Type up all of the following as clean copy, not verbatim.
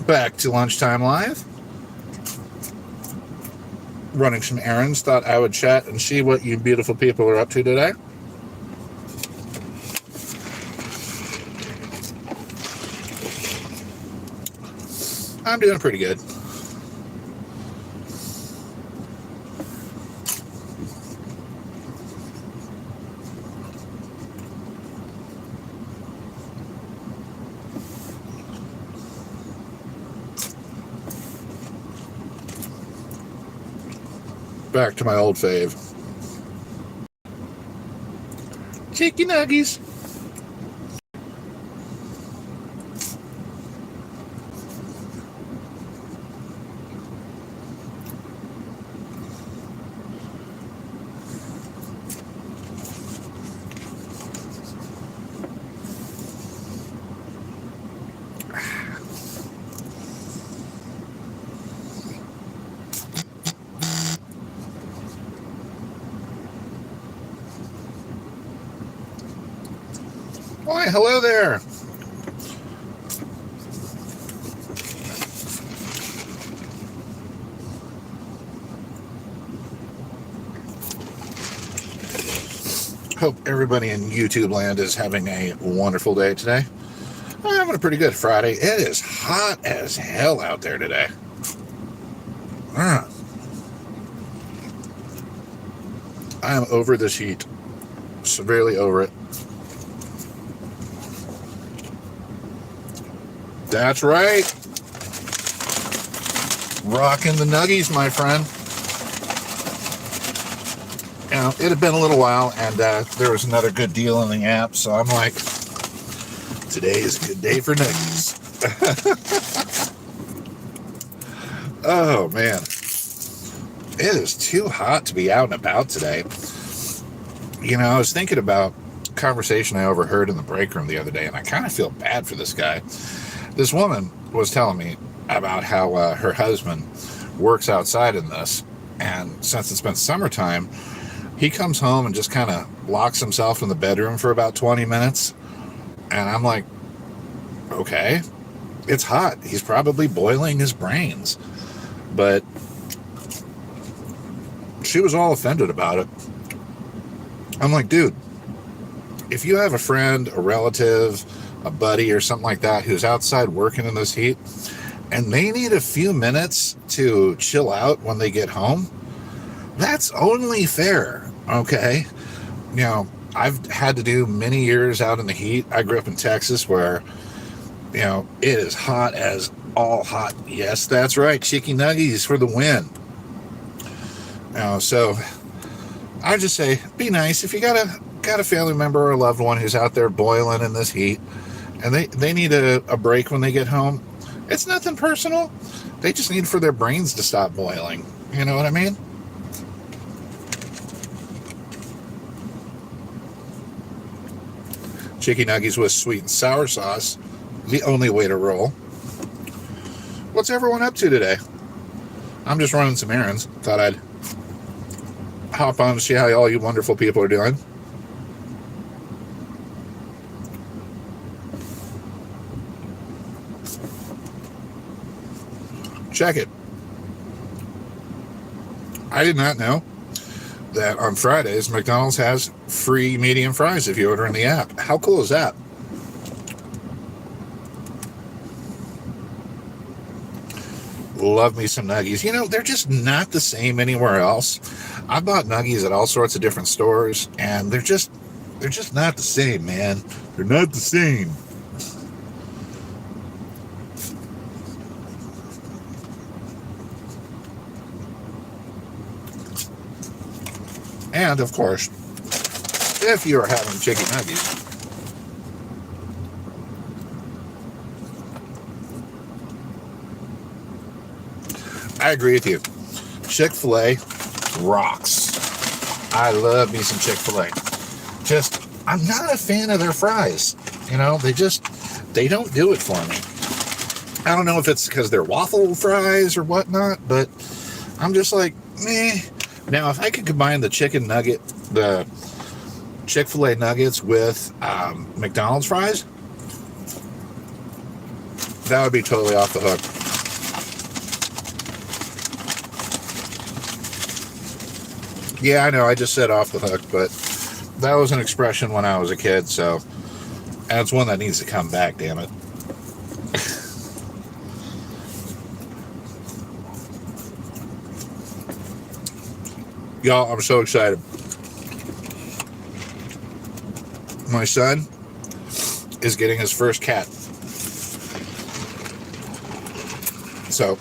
Back to Lunchtime Live. Running some errands. Thought I would chat and see what you beautiful people are up to today. I'm doing pretty good. Back to my old fave. Chicken nuggies. Why, hello there. Hope everybody in YouTube land is having a wonderful day today. I'm having a pretty good Friday. It is hot as hell out there today. I am over this heat. Severely over it. That's right. Rocking the nuggies, my friend. You know, it had been a little while, and there was another good deal in the app, so I'm like, today is a good day for nuggies. Oh, man. It is too hot to be out and about today. You know, I was thinking about a conversation I overheard in the break room the other day, and I kind of feel bad for this guy. This woman was telling me about how her husband works outside in this, and since it's been summertime, he comes home and just kind of locks himself in the bedroom for about 20 minutes. And I'm like, okay, it's hot. He's probably boiling his brains. But she was all offended about it. I'm like, dude, if you have a friend, a relative, a buddy or something like that who's outside working in this heat and they need a few minutes to chill out when they get home, that's only fair, okay? You know, I've had to do many years out in the heat. I grew up in Texas where, you know, it is hot as all hot. Yes, that's right. Chicken nuggies for the win. You know, so I just say, be nice. If you got a family member or a loved one who's out there boiling in this heat, and they need a break when they get home, it's nothing personal. They just need for their brains to stop boiling. You know what I mean? Chicken nuggies with sweet and sour sauce, the only way to roll. What's everyone up to today? I'm just running some errands. Thought I'd hop on to see how all you wonderful people are doing. Check it. I did not know that on Fridays, McDonald's has free medium fries if you order in the app. How cool is that? Love me some nuggies. You know, they're just not the same anywhere else. I bought nuggies at all sorts of different stores, and they're just not the same, man. They're not the same. And, of course, if you are having chicken nuggies, I agree with you. Chick-fil-A rocks. I love me some Chick-fil-A. Just, I'm not a fan of their fries. You know, they don't do it for me. I don't know if it's because they're waffle fries or whatnot, but I'm just like, meh. Now, if I could combine the the Chick-fil-A nuggets with McDonald's fries, that would be totally off the hook. Yeah, I know, I just said off the hook, but that was an expression when I was a kid, so, and it's one that needs to come back, damn it. Y'all, I'm so excited. My son is getting his first cat. So,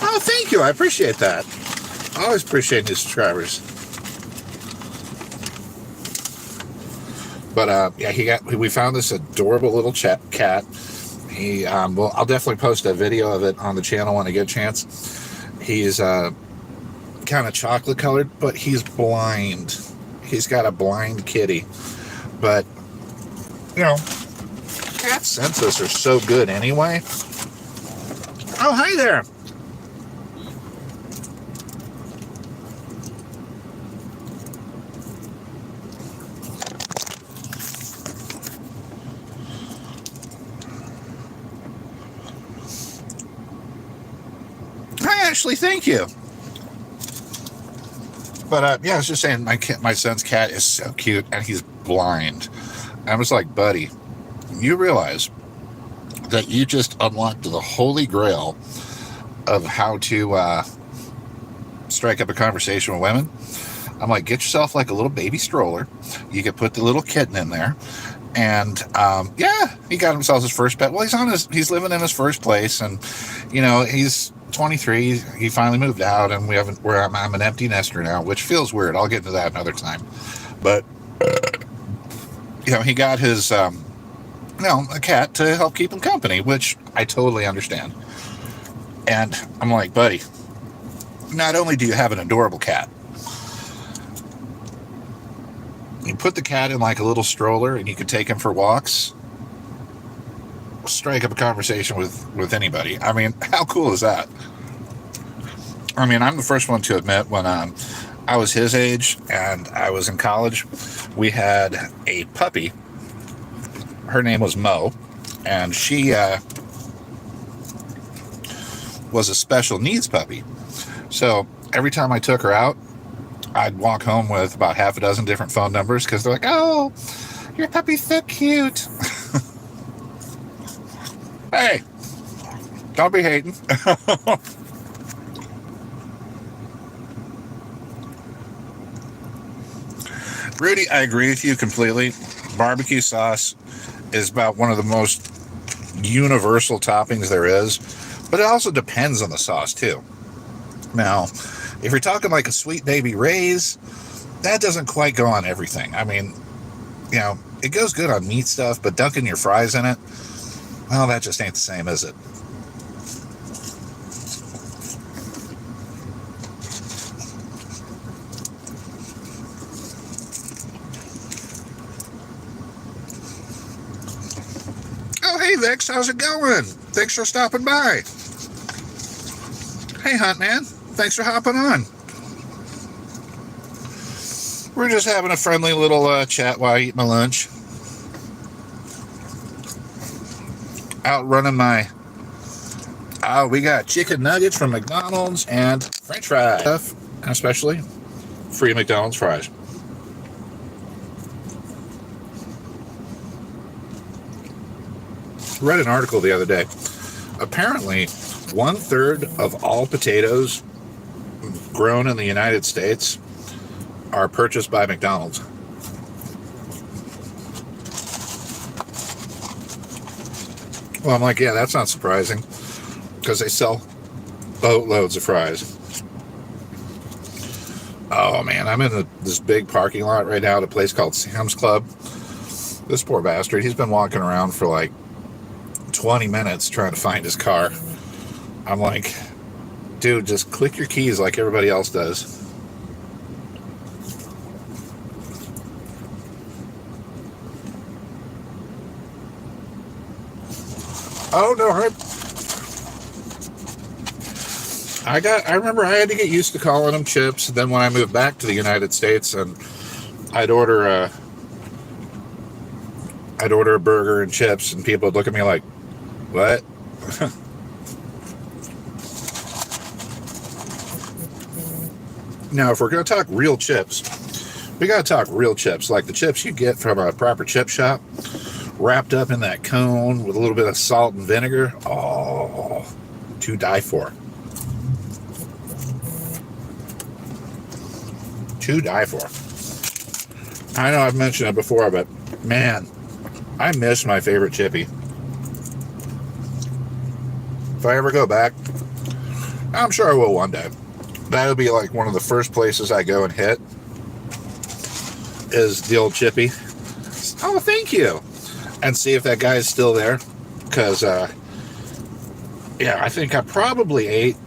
oh, thank you. I appreciate that. I always appreciate new subscribers. But yeah, we found this adorable little cat. Well, I'll definitely post a video of it on the channel when I get a chance. He's kind of chocolate colored, but he's blind. He's got a blind kitty. But, you know, cat senses are so good anyway. Oh, hi there. Hi, Ashley. Thank you. But yeah, I was just saying, my son's cat is so cute, and he's blind. I was like, buddy, you realize that you just unlocked the holy grail of how to strike up a conversation with women. I'm like, get yourself like a little baby stroller. You could put the little kitten in there, and yeah, he got himself his first pet. Well, he's living in his first place, and you know, he's 23. He finally moved out, and I'm an empty nester now, which feels weird. I'll get into that another time. But you know, he got his a cat to help keep him company, which I totally understand. And I'm like, buddy, not only do you have an adorable cat, you put the cat in like a little stroller, and you could take him for walks. Strike up a conversation with anybody. I mean, how cool is that? I mean, I'm the first one to admit, when I was his age and I was in college, we had a puppy. Her name was Mo, and she was a special needs puppy. So every time I took her out, I'd walk home with about half a dozen different phone numbers, because they're like, oh, your puppy's so cute. Hey, don't be hating. Rudy, I agree with you completely. Barbecue sauce is about one of the most universal toppings there is, but it also depends on the sauce too. Now, if you're talking like a Sweet Baby Ray's, that doesn't quite go on everything. I mean, you know, it goes good on meat stuff, but dunking your fries in it, well, that just ain't the same, is it? Oh, hey, Vix, how's it going? Thanks for stopping by. Hey, Hunt Man, thanks for hopping on. We're just having a friendly little chat while I eat my lunch. Out running my... we got chicken nuggets from McDonald's and French fries, especially free McDonald's fries. Read an article the other day. Apparently, 1/3 of all potatoes grown in the United States are purchased by McDonald's. Well, I'm like, yeah, that's not surprising, because they sell boatloads of fries. Oh, man, I'm in this big parking lot right now at a place called Sam's Club. This poor bastard, he's been walking around for like 20 minutes trying to find his car. I'm like, dude, just click your keys like everybody else does. Oh, no, I remember I had to get used to calling them chips. Then when I moved back to the United States, and I'd order a burger and chips, and people would look at me like, what? Now, if we're going to talk real chips, we got to talk real chips, like the chips you get from a proper chip shop, wrapped up in that cone with a little bit of salt and vinegar. Oh, to die for. To die for. I know I've mentioned it before, but man, I miss my favorite chippy. If I ever go back, I'm sure I will one day. That'll be like one of the first places I go and hit is the old chippy. Oh, thank you. And see if that guy is still there. Because, yeah, I think I probably ate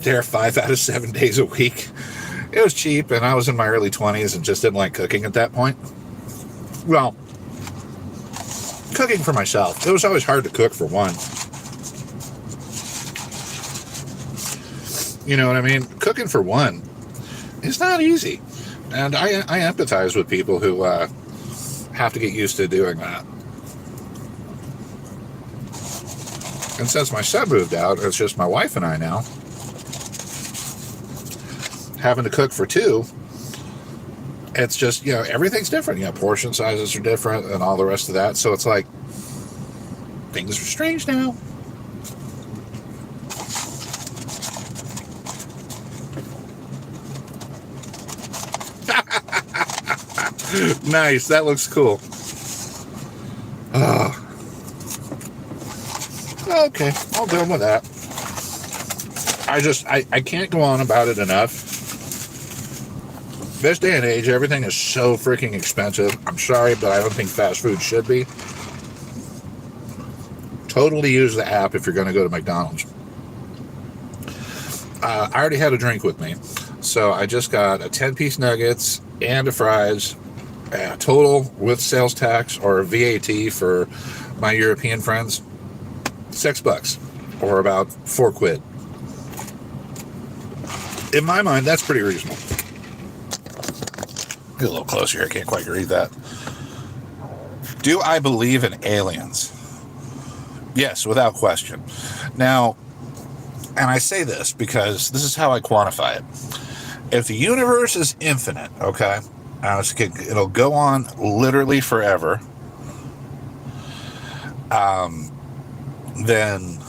there 5 out of 7 days a week. It was cheap, and I was in my early 20s and just didn't like cooking at that point. Well, cooking for myself. It was always hard to cook for one. You know what I mean? Cooking for one is not easy. And I empathize with people who have to get used to doing that. And since my son moved out, it's just my wife and I now. Having to cook for two, it's just, you know, everything's different. You know, portion sizes are different and all the rest of that. So it's like, things are strange now. Nice, that looks cool. Oh. Okay, all done with that. I can't go on about it enough. This day and age, everything is so freaking expensive. I'm sorry, but I don't think fast food should be. Totally use the app if you're going to go to McDonald's. I already had a drink with me, so I just got a 10-piece nuggets and a fries, total with sales tax or VAT for my European friends, $6 or about £4. In my mind, that's pretty reasonable. Get a little closer here. I can't quite read that. Do I believe in aliens? Yes, without question. Now, and I say this because this is how I quantify it. If the universe is infinite, okay, it'll go on literally forever, then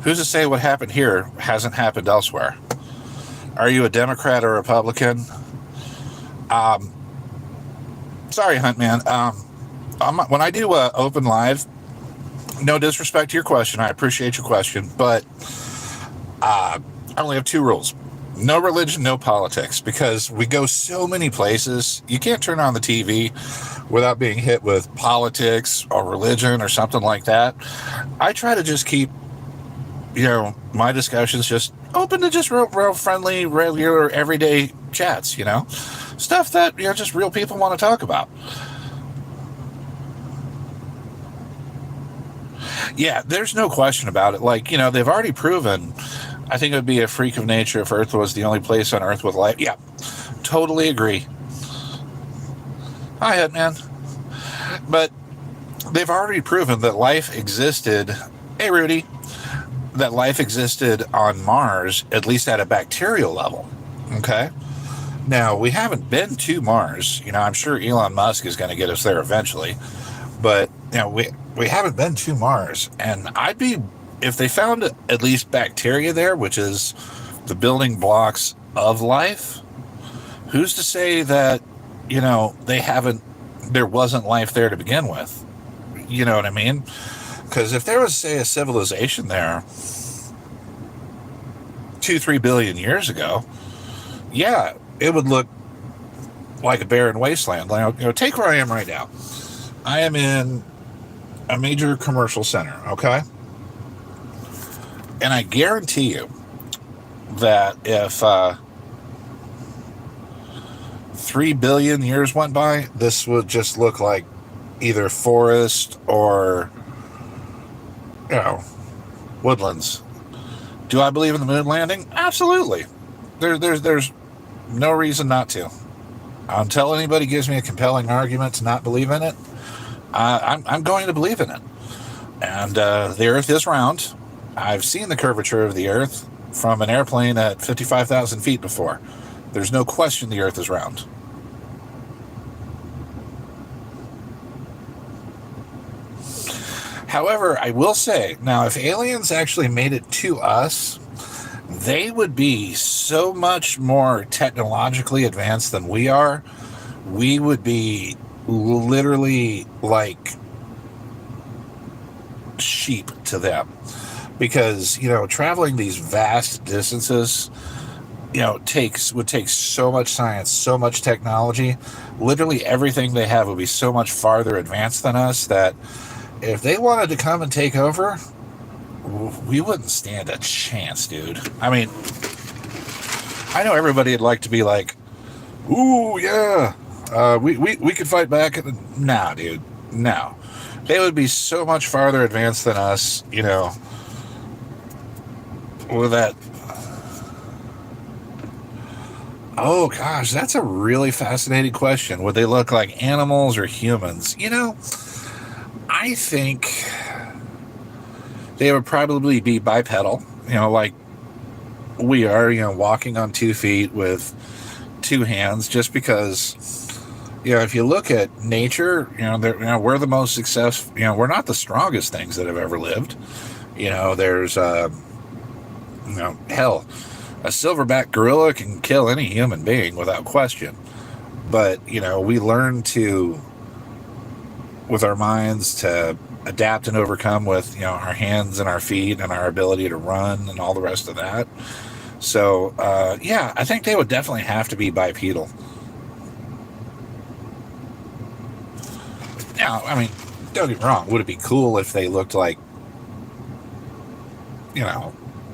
who's to say what happened here hasn't happened elsewhere? Are you a Democrat or Republican? Sorry, Huntman. When I do open live, no disrespect to your question, I appreciate your question, but I only have 2 rules. No religion, no politics, because we go so many places. You can't turn on the TV without being hit with politics or religion or something like that. I try to just keep, you know, my discussions just open to just real friendly, regular, everyday chats, you know, stuff that, you know, just real people want to talk about. Yeah, there's no question about it. Like, you know, they've already proven, I think it would be a freak of nature if Earth was the only place on Earth with life. Yeah, totally agree. Hi, Hitman. But they've already proven that life existed. Hey, Rudy. That life existed on Mars, at least at a bacterial level. Okay? Now, we haven't been to Mars. You know, I'm sure Elon Musk is going to get us there eventually. But, you know, we haven't been to Mars. And I'd be, if they found at least bacteria there, which is the building blocks of life, who's to say that, you know, there wasn't life there to begin with? You know what I mean? Because if there was, say, a civilization there 2-3 billion years ago, yeah, it would look like a barren wasteland. Like, you know, take where I am right now. I am in a major commercial center, okay? And I guarantee you that if 3 billion years went by, this would just look like either forest or, you know, woodlands. Do I believe in the moon landing? Absolutely. There's no reason not to. Until anybody gives me a compelling argument to not believe in it, I'm going to believe in it. And the Earth is round. I've seen the curvature of the Earth. from an airplane at 55,000 feet before. There's no question the Earth is round. However, I will say, now, if aliens actually made it to us, they would be so much more technologically advanced than we are. We would be literally like sheep to them. Because, traveling these vast distances, would take so much science, so much technology. Literally everything they have would be so much farther advanced than us that if they wanted to come and take over, we wouldn't stand a chance, dude. I mean, I know everybody would like to be like, ooh, yeah, we could fight back. Nah, dude, no. They would be so much farther advanced than us, with that. Oh, gosh, that's a really fascinating question. Would they look like animals or humans? I think they would probably be bipedal, like we are, walking on 2 feet with 2 hands, just because, if you look at nature, we're the most successful, we're not the strongest things that have ever lived. There's, hell, a silverback gorilla can kill any human being without question. But, we learn to, with our minds, to adapt and overcome with, our hands and our feet and our ability to run and all the rest of that. So, yeah, I think they would definitely have to be bipedal. Now, I mean, don't get me wrong. Would it be cool if they looked like,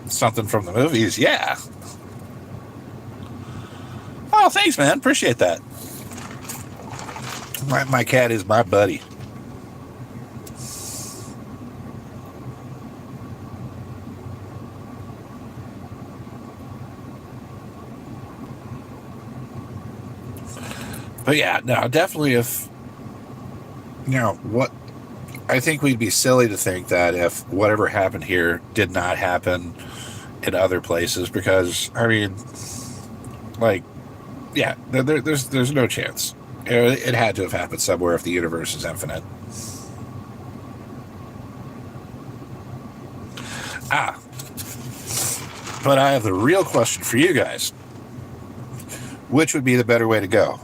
something from the movies? Yeah. Oh, thanks, man. Appreciate that. My cat is my buddy. But yeah, no, definitely if, what, I think we'd be silly to think that if whatever happened here did not happen in other places, because, I mean, like, yeah, there's no chance. It had to have happened somewhere if the universe is infinite. But I have the real question for you guys. Which would be the better way to go?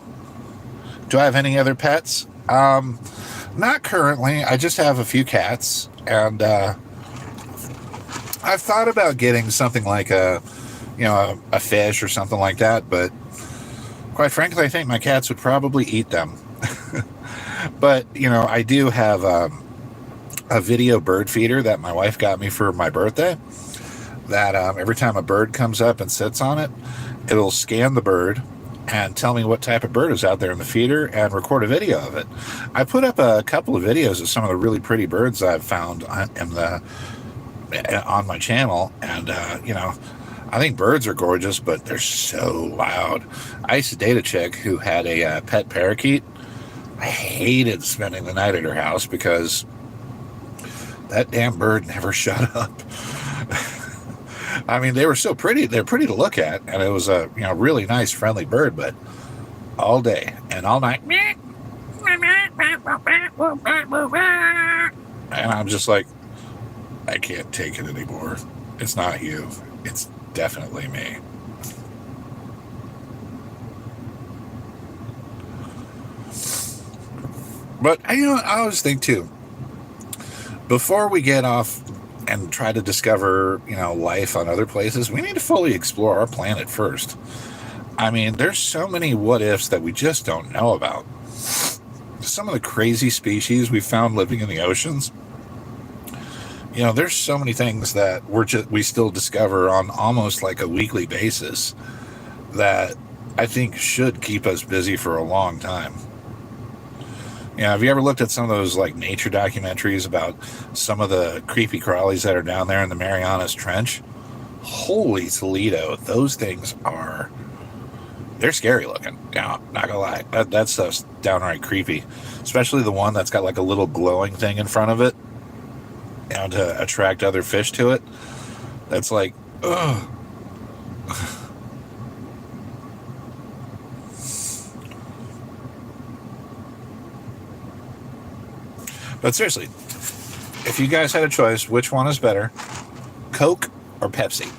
Do I have any other pets? Not currently. I just have a few cats, and I've thought about getting something like a fish or something like that, but quite frankly, I think my cats would probably eat them. But, I do have a video bird feeder that my wife got me for my birthday, that every time a bird comes up and sits on it, it'll scan the bird and tell me what type of bird is out there in the feeder and record a video of it. I put up a couple of videos of some of the really pretty birds I've found on my channel, and I think birds are gorgeous, but they're so loud. I used to date a chick who had a pet parakeet. I hated spending the night at her house because that damn bird never shut up. I mean, they were so pretty. They're pretty to look at, and it was a really nice, friendly bird, but all day and all night, and I'm just like, I can't take it anymore. It's not you. It's definitely me. But I always think too, before we get off and try to discover, life on other places, we need to fully explore our planet first. I mean, there's so many what ifs that we just don't know about. Some of the crazy species we found living in the oceans. There's so many things that we still discover on almost like a weekly basis that I think should keep us busy for a long time. Have you ever looked at some of those like nature documentaries about some of the creepy crawlies that are down there in the Marianas Trench? Holy Toledo, those things they're scary looking. Yeah, not gonna lie. That stuff's downright creepy. Especially the one that's got like a little glowing thing in front of it, to attract other fish to it. That's like, ugh. But seriously, if you guys had a choice, which one is better, Coke or Pepsi?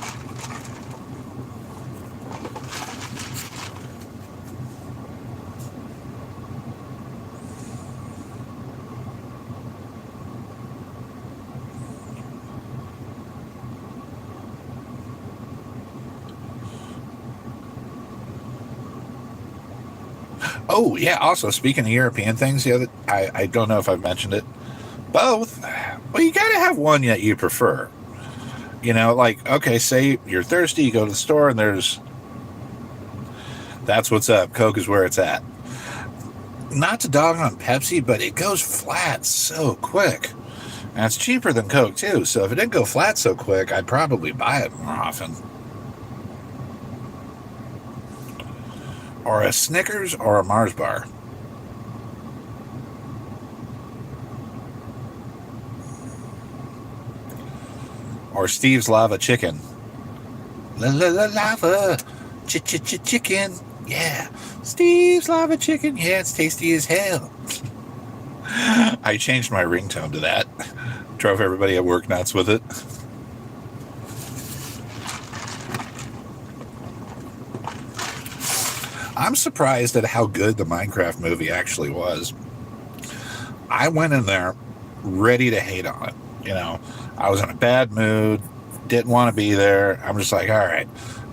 Oh, yeah, also, speaking of European things, I don't know if I've mentioned it. Both. Well, you got to have one that you prefer. You know, like, okay, say you're thirsty, you go to the store, and that's what's up. Coke is where it's at. Not to dog on Pepsi, but it goes flat so quick. And it's cheaper than Coke, too. So if it didn't go flat so quick, I'd probably buy it more often. Or a Snickers or a Mars bar. Or Steve's Lava Chicken. Lava chicken. Yeah. Steve's Lava Chicken. Yeah, it's tasty as hell. I changed my ringtone to that. Drove everybody at work nuts with it. I'm surprised at how good the Minecraft movie actually was. I went in there ready to hate on it. You know, I was in a bad mood, didn't want to be there. I'm just like, all right,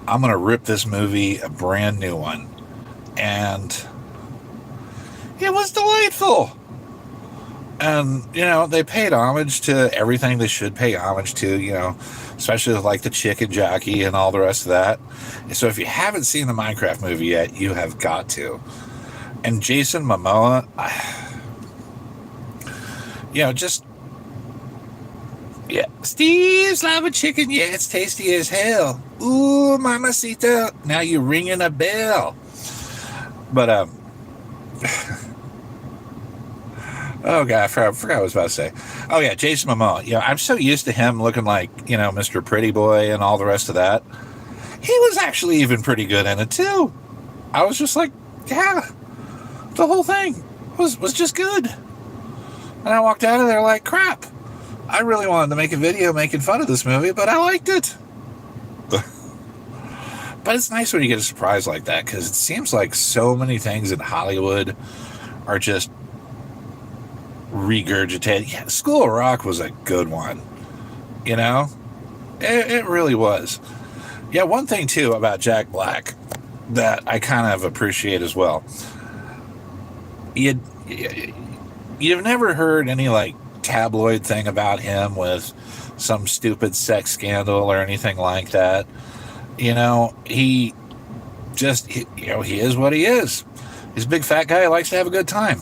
I'm going to rip this movie a brand new one. And it was delightful. And, you know, they paid homage to everything they should pay homage to, you know, especially with, like, the chicken jockey and all the rest of that. And so if you haven't seen the Minecraft movie yet, you have got to. And Jason Momoa, you know, just, yeah, Steve's Lava Chicken, yeah, it's tasty as hell. Ooh, mamacita, now you're ringing a bell. But, oh, God, I forgot what I was about to say. Oh, yeah, Jason Momoa. You know, I'm so used to him looking like, you know, Mr. Pretty Boy and all the rest of that. He was actually even pretty good in it, too. I was just like, yeah, the whole thing was just good. And I walked out of there like, crap. I really wanted to make a video making fun of this movie, but I liked it. But it's nice when you get a surprise like that, because it seems like so many things in Hollywood are just regurgitated. Yeah, School of Rock was a good one. You know? It really was. Yeah, one thing, too, about Jack Black that I kind of appreciate as well. You've never heard any, like, tabloid thing about him with some stupid sex scandal or anything like that. You know, he is what he is. He's a big fat guy who likes to have a good time.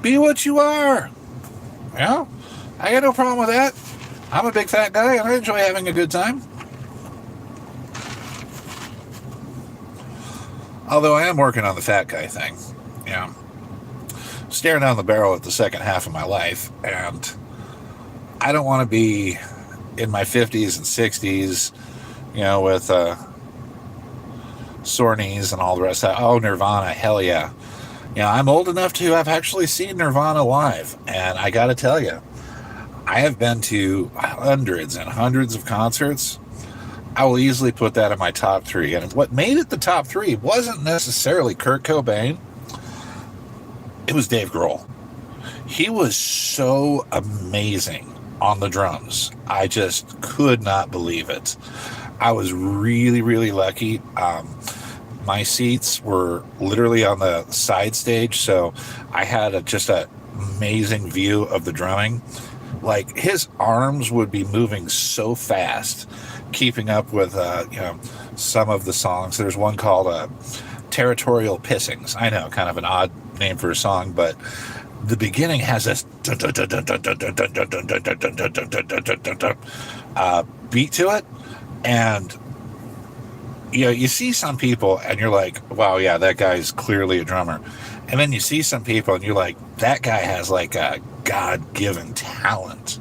Be what you are. You know, I got no problem with that. I'm a big fat guy and I enjoy having a good time. Although I am working on the fat guy thing. You know, staring down the barrel at the second half of my life, and I don't want to be in my 50s and 60s, you know, with sore knees and all the rest of that. Oh, Nirvana, hell yeah. You know, I'm old enough to have actually seen Nirvana live, and I got to tell you, I have been to hundreds and hundreds of concerts. I will easily put that in my top three. And what made it the top three wasn't necessarily Kurt Cobain. It was Dave Grohl. He was so amazing on the drums. I just could not believe it. I was really, really lucky. My seats were literally on the side stage, so I had just an amazing view of the drumming. Like, his arms would be moving so fast, keeping up with, some of the songs. There's one called Territorial Pissings. I know, kind of an odd name for a song, but the beginning has this beat to it, and you know, you see some people and you're like, wow, yeah, that guy's clearly a drummer. And then you see some people and you're like, that guy has like a God-given talent.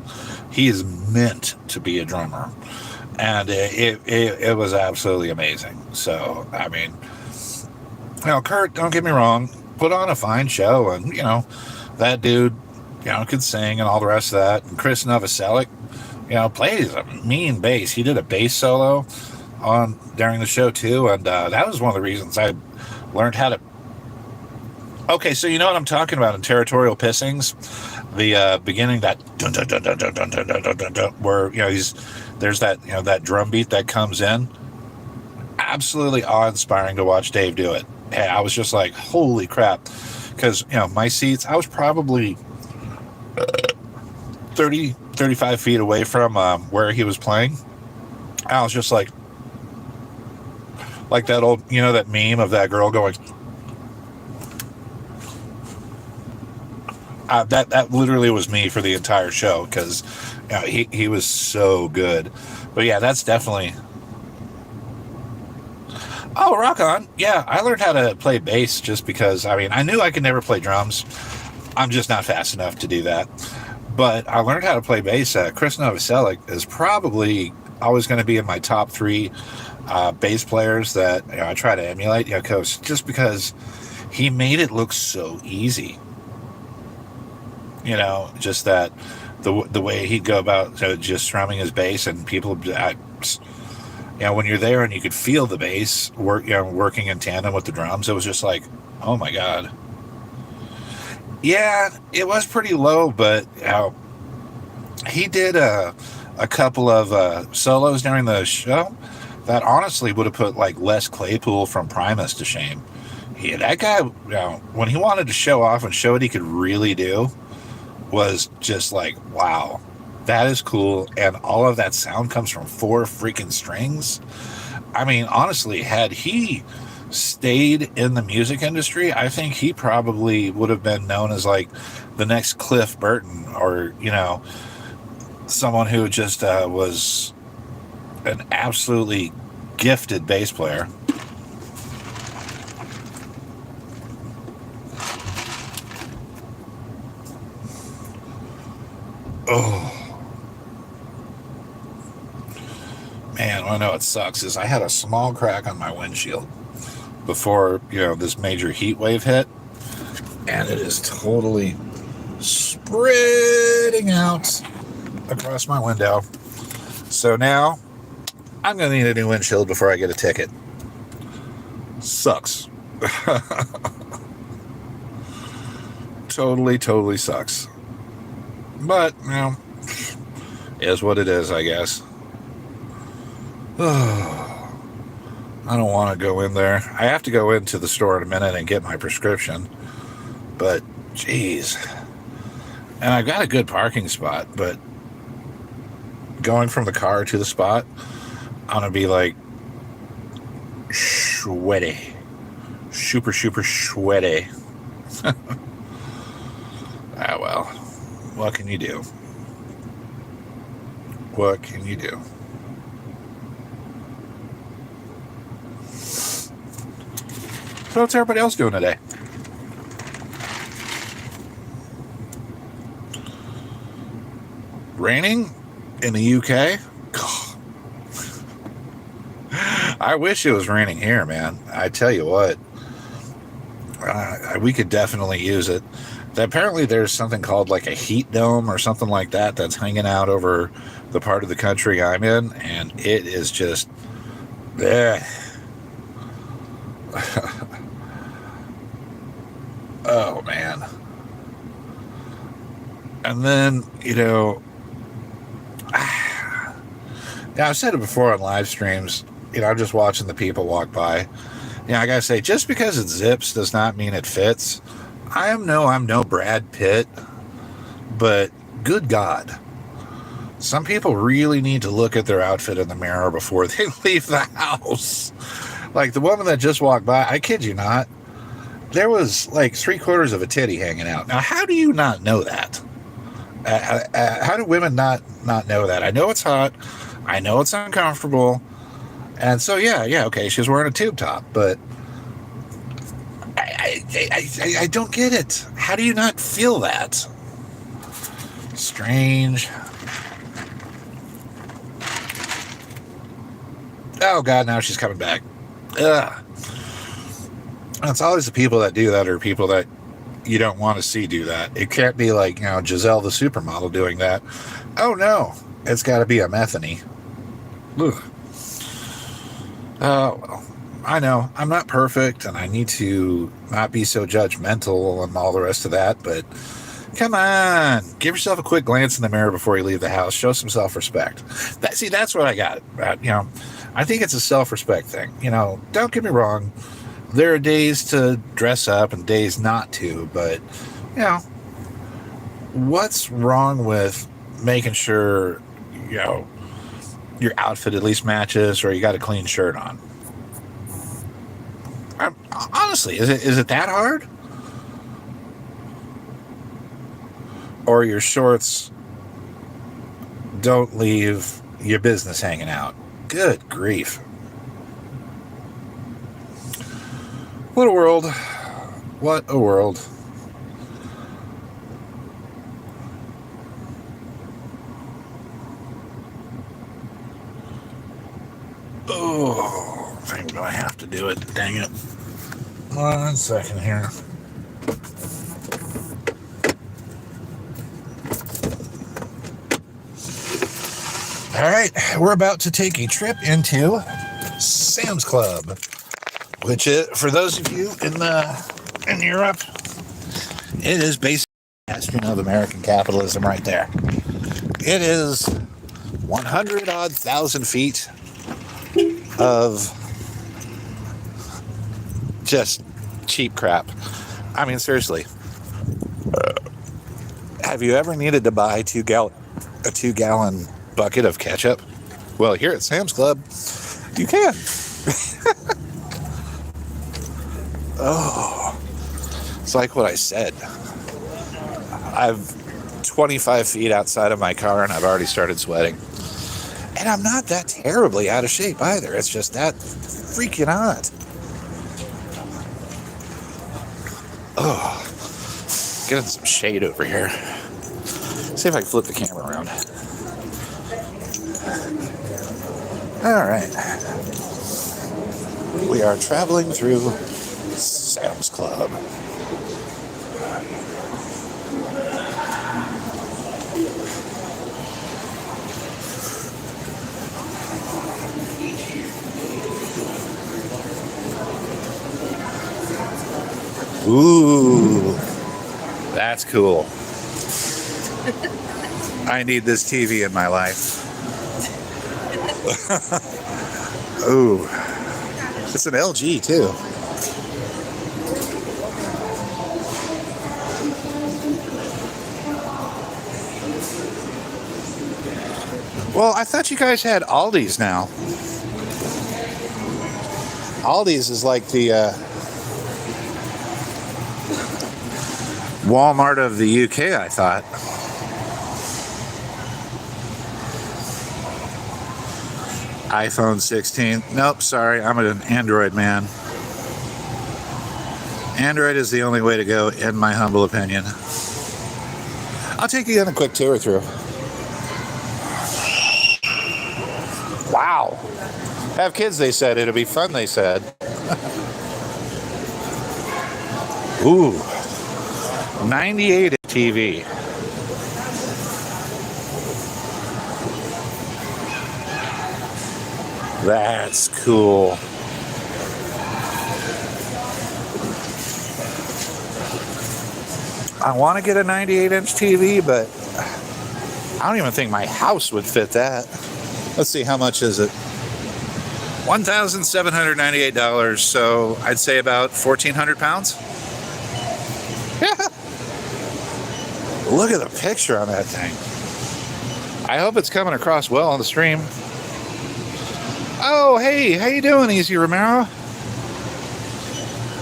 He is meant to be a drummer. and it was absolutely amazing. So, I mean, Kurt, don't get me wrong, put on a fine show, and, that dude, could sing and all the rest of that. And Chris Novoselic, plays a mean bass. He did a bass solo during the show, too, and that was one of the reasons I learned how to... Okay, so you know what I'm talking about in Territorial Pissings? The beginning, that dun dun dun dun dun dun dun dun dun dun, where, there's that, that drum beat that comes in. Absolutely awe-inspiring to watch Dave do it. And I was just like, holy crap. Because, my seats, I was probably 35 feet away from where he was playing. I was just like that old, that meme of that girl going... that literally was me for the entire show, because he was so good. But yeah, that's definitely... Oh, rock on. Yeah, I learned how to play bass just because, I knew I could never play drums. I'm just not fast enough to do that. But I learned how to play bass. Chris Novoselic is probably always going to be in my top 3 bass players that I try to emulate, just because he made it look so easy. Just that the way he'd go about just strumming his bass, and people, when you're there and you could feel the bass working in tandem with the drums, it was just like, oh my God. Yeah, it was pretty low, but he did a couple of solos during the show that honestly would have put like Les Claypool from Primus to shame. That guy, when he wanted to show off and show what he could really do, was just like, wow, that is cool. And all of that sound comes from 4 freaking strings. Honestly, had he stayed in the music industry, I think he probably would have been known as like the next Cliff Burton, or, someone who just was an absolutely gifted bass player. Oh, man, I know it sucks is I had a small crack on my windshield before, this major heat wave hit, and it is totally spreading out across my window. So now I'm going to need a new windshield before I get a ticket. Sucks. Totally sucks. But, is what it is, I guess. I don't want to go in there. I have to go into the store in a minute and get my prescription. But, geez. And I've got a good parking spot, but going from the car to the spot, I'm going to be like sweaty. Super sweaty. Well. What can you do? What can you do? So what's everybody else doing today? Raining in the UK? I wish it was raining here, man. I tell you what. We could definitely use it. Apparently there's something called like a heat dome or something like that that's hanging out over the part of the country I'm in, and it is just oh man. And then I've said it before on live streams, I'm just watching the people walk by. I gotta say, just because it zips does not mean it fits. I'm no Brad Pitt, but good God. Some people really need to look at their outfit in the mirror before they leave the house. Like the woman that just walked by, I kid you not, there was like 3/4 of a titty hanging out. Now, how do you not know that? How do women not know that? I know it's hot. I know it's uncomfortable. And so, yeah, okay, she was wearing a tube top, but I don't get it. How do you not feel that? Strange. Oh, God, now she's coming back. Ugh. It's always the people that do that are people that you don't want to see do that. It can't be like, Giselle the supermodel doing that. Oh, no. It's got to be a Methany. Ugh. Oh, well. I know. I'm not perfect, and I need to not be so judgmental and all the rest of that, but come on. Give yourself a quick glance in the mirror before you leave the house. Show some self-respect. That's what I got. I think it's a self-respect thing. Don't get me wrong. There are days to dress up and days not to, but, what's wrong with making sure, your outfit at least matches or you got a clean shirt on? Honestly, is it that hard? Or your shorts don't leave your business hanging out? Good grief. What a world. What a world. Oh, I'm going to have to do it. Dang it. 1 second here. All right, we're about to take a trip into Sam's Club, which is, for those of you in Europe, it is basically a bastion of American capitalism right there. It is 100-odd thousand feet of just cheap crap. I mean, seriously. Have you ever needed to buy a 2-gallon bucket of ketchup? Well, here at Sam's Club, you can. Oh, it's like what I said. I've 25 feet outside of my car and I've already started sweating. And I'm not that terribly out of shape either. It's just that freaking hot. Oh, getting some shade over here. See if I can flip the camera around. All right. We are traveling through Sam's Club. Ooh, that's cool. I need this TV in my life. Ooh, it's an LG too. Well, I thought you guys had Aldi's now. Aldi's is like the Walmart of the UK, I thought. iPhone 16. Nope, sorry, I'm an Android man. Android is the only way to go, in my humble opinion. I'll take you on a quick tour through. Wow. Have kids, they said. It'll be fun, they said. Ooh. 98 TV. That's cool. I want to get a 98-inch TV, but I don't even think my house would fit that. Let's see, how much is it? $1,798, so I'd say about 1,400 pounds. Yeah. Look at the picture on that thing. I hope it's coming across well on the stream. Oh, hey, how you doing, Easy Romero?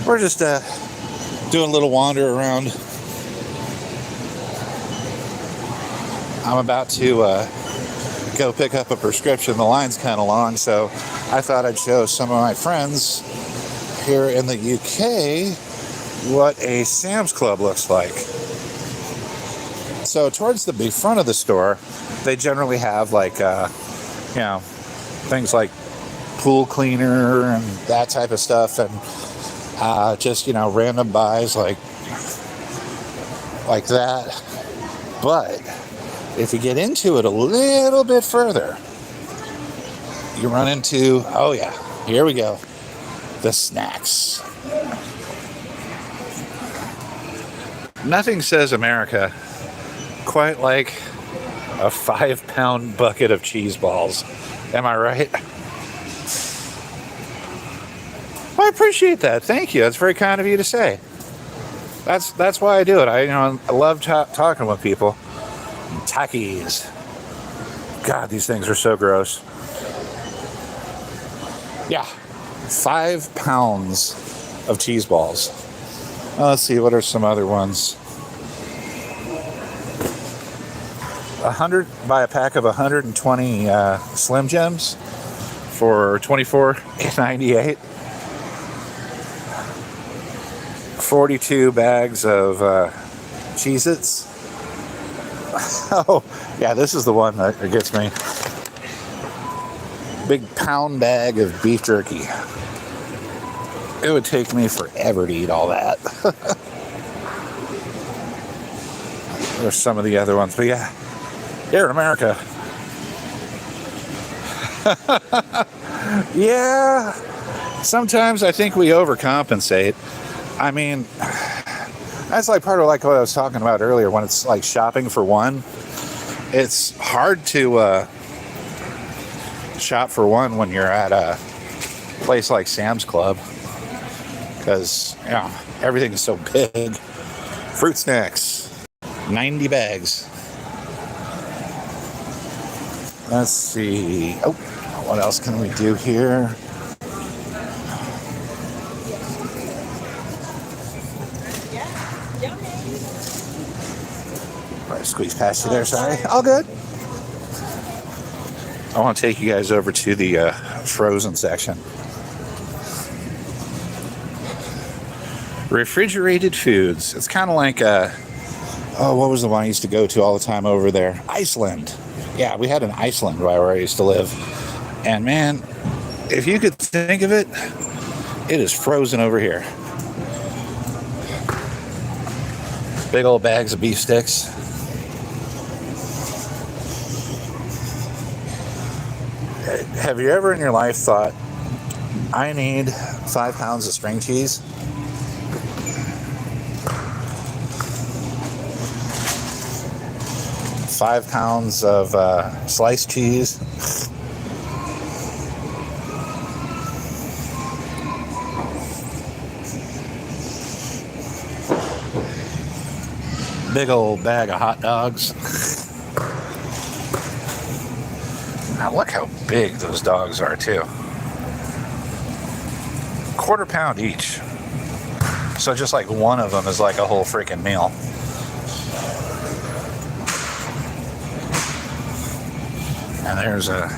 We're just doing a little wander around. I'm about to go pick up a prescription. The line's kind of long, so I thought I'd show some of my friends here in the UK what a Sam's Club looks like. So towards the front of the store, they generally have like, things like pool cleaner and that type of stuff, and just, random buys like that. But if you get into it a little bit further, you run into, oh yeah, here we go, the snacks. Nothing says America quite like a 5-pound bucket of cheese balls. Am I right? Well, I appreciate that. Thank you. That's very kind of you to say. That's why I do it. I love talking with people. Takis. God, these things are so gross. Yeah, 5 pounds of cheese balls. Let's see, what are some other ones? Buy a pack of 120 Slim Jims for $24.98. 42 bags of Cheez-Its. Oh, yeah, this is the one that gets me. Big pound bag of beef jerky. It would take me forever to eat all that. There's some of the other ones, but yeah. Here in America. Yeah. Sometimes I think we overcompensate. I mean, that's like part of like what I was talking about earlier when it's like shopping for one. It's hard to shop for one when you're at a place like Sam's Club because, everything is so big. Fruit snacks, 90 bags. Let's see. Oh, what else can we do here? I squeeze past you there, sorry. All good. I want to take you guys over to the frozen section. Refrigerated foods. It's kind of like, what was the one I used to go to all the time over there? Iceland. Yeah, we had an Iceland right where I used to live. And man, if you could think of it, it is frozen over here. Big old bags of beef sticks. Have you ever in your life thought, I need 5 pounds of string cheese? $5 pounds of sliced cheese. Big old bag of hot dogs. Now look how big those dogs are too. Quarter pound each. So just like one of them is like a whole freaking meal. And there's a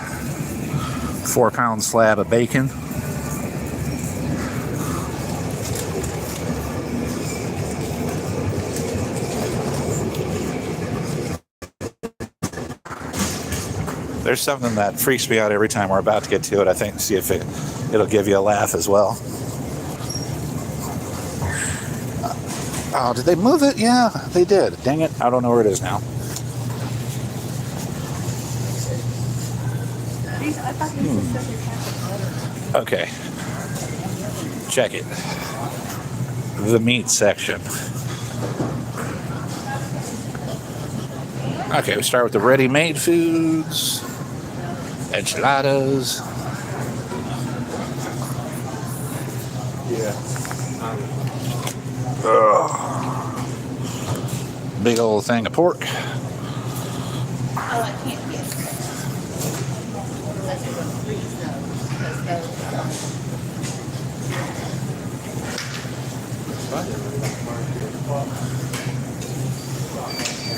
4-pound slab of bacon. There's something that freaks me out every time we're about to get to it. I think, see if it'll give you a laugh as well. Oh, did they move it? Yeah, they did. Dang it. I don't know where it is now. Okay. Check it. The meat section. Okay, we start with the ready-made foods. Enchiladas. Big old thing of pork. I can't get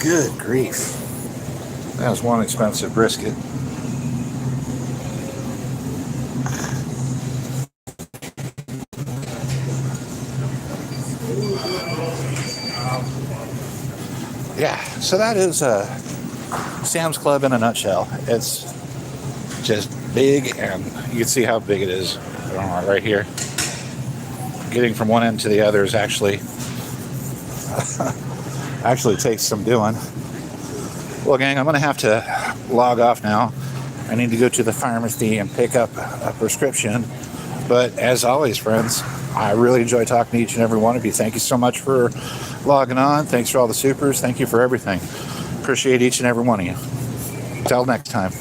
Good grief. That was one expensive brisket. Yeah, so that is Sam's Club in a nutshell. It's just big, and you can see how big it is right here. Getting from one end to the other is actually takes some doing. Well, gang, I'm going to have to log off now. I need to go to the pharmacy and pick up a prescription. But as always, friends, I really enjoy talking to each and every one of you. Thank you so much for logging on. Thanks for all the supers. Thank you for everything. Appreciate each and every one of you. Till next time.